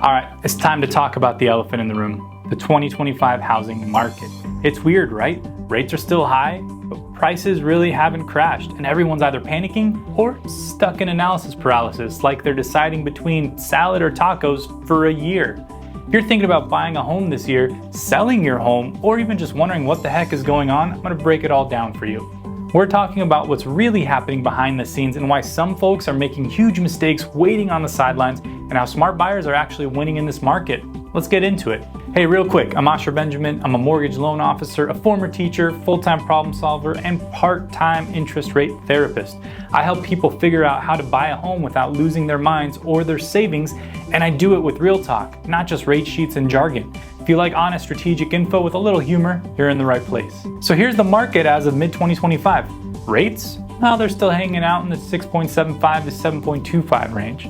All right, it's time to talk about the elephant in the room, the 2025 housing market. It's weird, right? Rates are still high, but prices really haven't crashed, and everyone's either panicking or stuck in analysis paralysis, like they're deciding between salad or tacos for a year. If you're thinking about buying a home this year, selling your home, or even just wondering what the heck is going on, I'm gonna break it all down for you. We're talking about what's really happening behind the scenes and why some folks are making huge mistakes waiting on the sidelines and how smart buyers are actually winning in this market. Let's get into it. Hey, real quick, I'm Asher Benjamin. I'm a mortgage loan officer, a former teacher, full-time problem solver, and part-time interest rate therapist. I help people figure out how to buy a home without losing their minds or their savings, and I do it with real talk, not just rate sheets and jargon. If you like honest strategic info with a little humor, you're in the right place. So here's the market as of mid-2025. Rates? Well, they're still hanging out in the 6.75 to 7.25 range.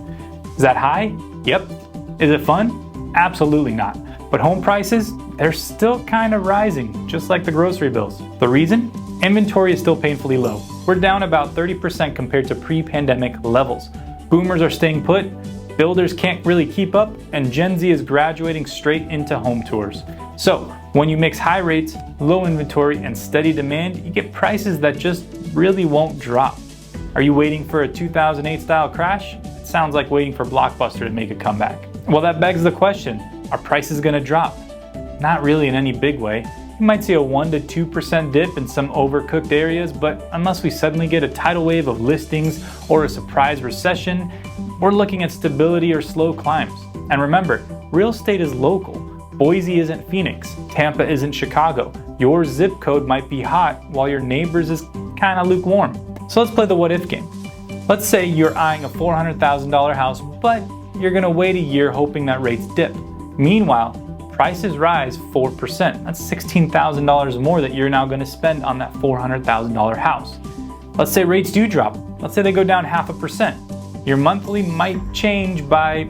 Is that high? Yep. Is it fun? Absolutely not. But home prices, they're still kind of rising, just like the grocery bills. The reason? Inventory is still painfully low. We're down about 30% compared to pre-pandemic levels. Boomers are staying put, builders can't really keep up, and Gen Z is graduating straight into home tours. So, when you mix high rates, low inventory, and steady demand, you get prices that just really won't drop. Are you waiting for a 2008 style crash? It sounds like waiting for Blockbuster to make a comeback. Well, that begs the question, are prices gonna drop? Not really in any big way. You might see a 1 to 2% dip in some overcooked areas, but unless we suddenly get a tidal wave of listings or a surprise recession, we're looking at stability or slow climbs. And remember, real estate is local. Boise isn't Phoenix. Tampa isn't Chicago. Your zip code might be hot while your neighbor's is kind of lukewarm. So let's play the what if game. Let's say you're eyeing a $400,000 house, but you're gonna wait a year hoping that rates dip. Meanwhile, prices rise 4%. That's $16,000 more that you're now gonna spend on that $400,000 house. Let's say rates do drop. Let's say they go down 0.5%. Your monthly might change by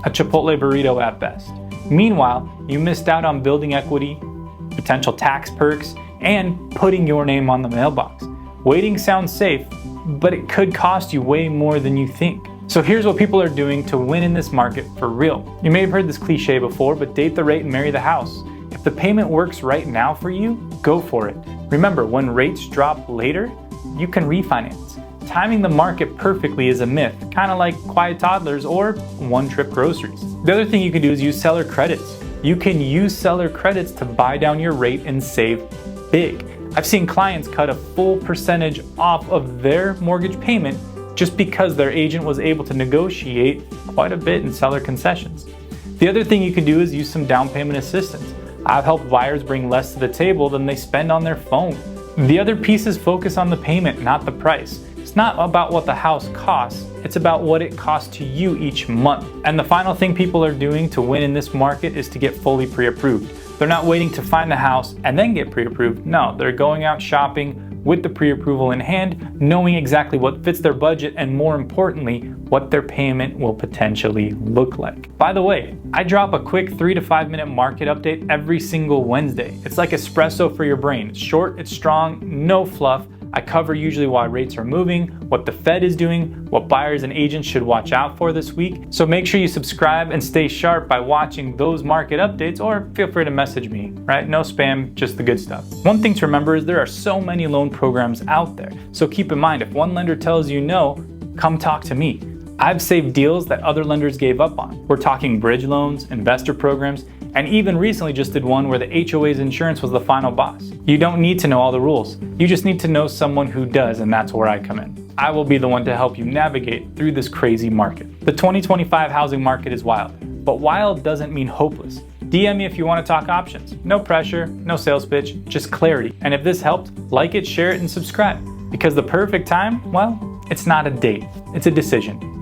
a Chipotle burrito at best. Meanwhile, you missed out on building equity, potential tax perks, and putting your name on the mailbox. Waiting sounds safe, but it could cost you way more than you think. So here's what people are doing to win in this market for real. You may have heard this cliche before, but date the rate and marry the house. If the payment works right now for you, go for it. Remember, when rates drop later, you can refinance. Timing the market perfectly is a myth, kind of like quiet toddlers or one-trip groceries. The other thing you can do is use seller credits. You can use seller credits to buy down your rate and save big. I've seen clients cut a full percentage off of their mortgage payment just because their agent was able to negotiate quite a bit in seller concessions. The other thing you can do is use some down payment assistance. I've helped buyers bring less to the table than they spend on their phone. The other piece is focus on the payment, not the price. It's not about what the house costs, it's about what it costs to you each month. And the final thing people are doing to win in this market is to get fully pre-approved. They're not waiting to find the house and then get pre-approved. No, they're going out shopping with the pre-approval in hand, knowing exactly what fits their budget and more importantly, what their payment will potentially look like. By the way, I drop a quick 3 to 5 minute market update every single Wednesday. It's like espresso for your brain. It's short, it's strong, no fluff. I cover usually why rates are moving, what the Fed is doing, what buyers and agents should watch out for this week. So make sure you subscribe and stay sharp by watching those market updates, or feel free to message me, right? No spam, just the good stuff. One thing to remember is there are so many loan programs out there. So keep in mind, if one lender tells you no, come talk to me. I've saved deals that other lenders gave up on. We're talking bridge loans, investor programs, and even recently just did one where the HOA's insurance was the final boss. You don't need to know all the rules. You just need to know someone who does, and that's where I come in. I will be the one to help you navigate through this crazy market. The 2025 housing market is wild, but wild doesn't mean hopeless. DM me if you want to talk options. No pressure, no sales pitch, just clarity. And if this helped, like it, share it, and subscribe. Because the perfect time, well, it's not a date, it's a decision.